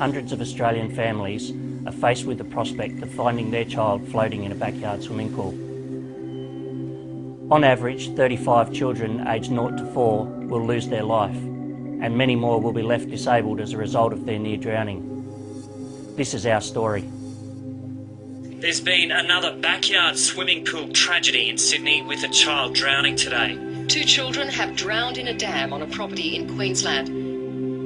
hundreds of Australian families are faced with the prospect of finding their child floating in a backyard swimming pool. On average, 35 children aged 0 to 4 will lose their life, and many more will be left disabled as a result of their near drowning. This is our story. There's been another backyard swimming pool tragedy in Sydney with a child drowning today. 2 children have drowned in a dam on a property in Queensland.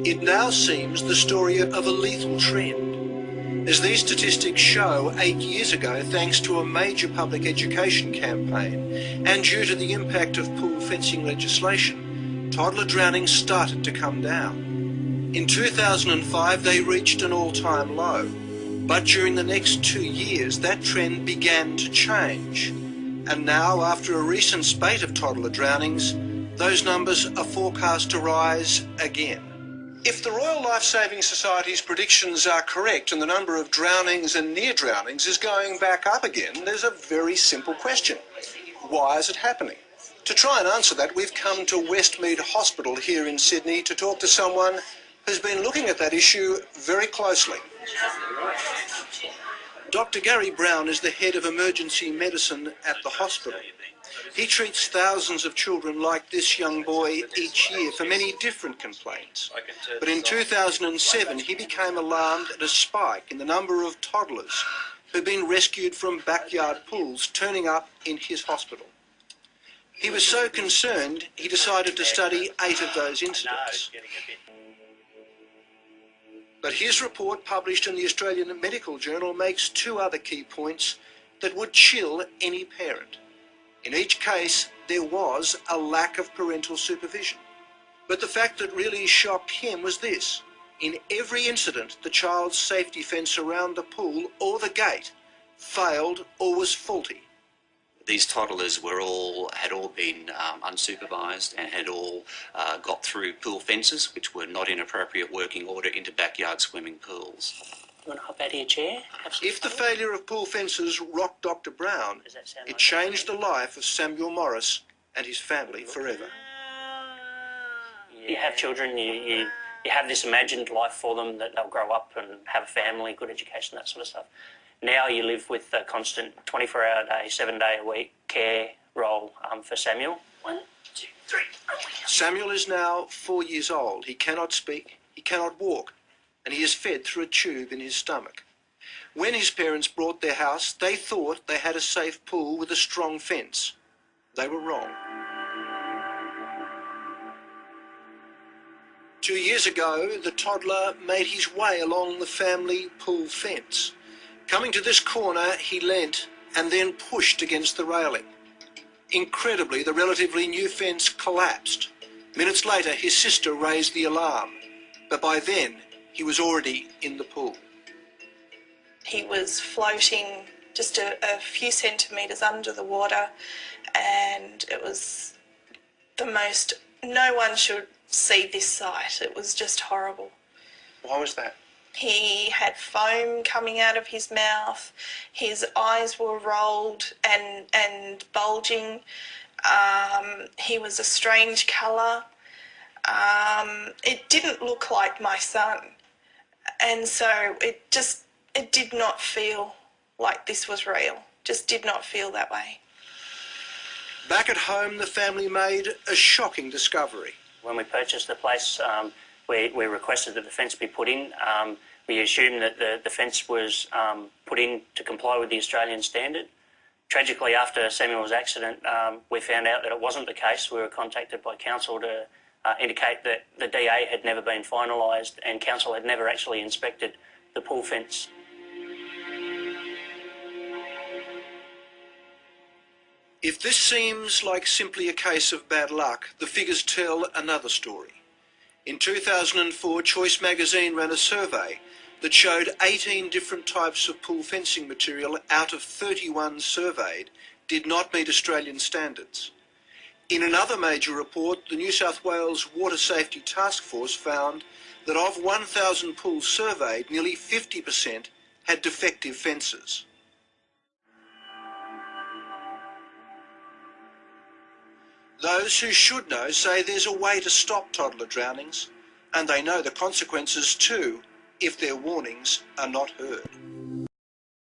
It now seems the story of a lethal trend. As these statistics show, 8 years ago, thanks to a major public education campaign and due to the impact of pool fencing legislation, toddler drownings started to come down. In 2005, they reached an all-time low. But during the next 2 years, that trend began to change. And now, after a recent spate of toddler drownings, those numbers are forecast to rise again. If the Royal Life Saving Society's predictions are correct and the number of drownings and near drownings is going back up again, there's a very simple question. Why is it happening? To try and answer that, we've come to Westmead Hospital here in Sydney to talk to someone who's been looking at that issue very closely. Dr. Gary Brown is the head of emergency medicine at the hospital. He treats thousands of children like this young boy each year for many different complaints. But in 2007, he became alarmed at a spike in the number of toddlers who'd been rescued from backyard pools turning up in his hospital. He was so concerned, he decided to study 8 of those incidents. But his report, published in the Australian Medical Journal, makes 2 other key points that would chill any parent. In each case, there was a lack of parental supervision. But the fact that really shocked him was this. In every incident, the child's safety fence around the pool or the gate failed or was faulty. These toddlers had all been unsupervised and had all got through pool fences, which were not in appropriate working order, into backyard swimming pools. You want to hop out of your chair? If the failure of pool fences rocked Dr. Brown, it changed the life of Samuel Morris and his family forever. You have children, you have this imagined life for them, that they'll grow up and have a family, good education, that sort of stuff. Now you live with a constant 24-hour a day, 7-day-a-week care role for Samuel. 1, 2, 3. Samuel is now 4 years old. He cannot speak, he cannot walk, and he is fed through a tube in his stomach. When his parents bought their house, they thought they had a safe pool with a strong fence. They were wrong. 2 years ago, the toddler made his way along the family pool fence. Coming to this corner, he leant and then pushed against the railing. Incredibly, the relatively new fence collapsed. Minutes later, his sister raised the alarm, but by then, he was already in the pool. He was floating just a few centimetres under the water, and it was no one should see this sight. It was just horrible. Why was that? He had foam coming out of his mouth, his eyes were rolled and bulging, he was a strange colour, it didn't look like my son, and so it did not feel like this was real, just did not feel that way. Back at home, the family made a shocking discovery. When we purchased the place, we requested that the fence be put in. We assumed that the fence was put in to comply with the Australian standard. Tragically, after Samuel's accident, we found out that it wasn't the case. We were contacted by council to indicate that the DA had never been finalised and council had never actually inspected the pool fence. If this seems like simply a case of bad luck, the figures tell another story. In 2004, Choice magazine ran a survey that showed 18 different types of pool fencing material out of 31 surveyed did not meet Australian standards. In another major report, the New South Wales Water Safety Task Force found that of 1,000 pools surveyed, nearly 50% had defective fences. Those who should know say there's a way to stop toddler drownings, and they know the consequences too if their warnings are not heard.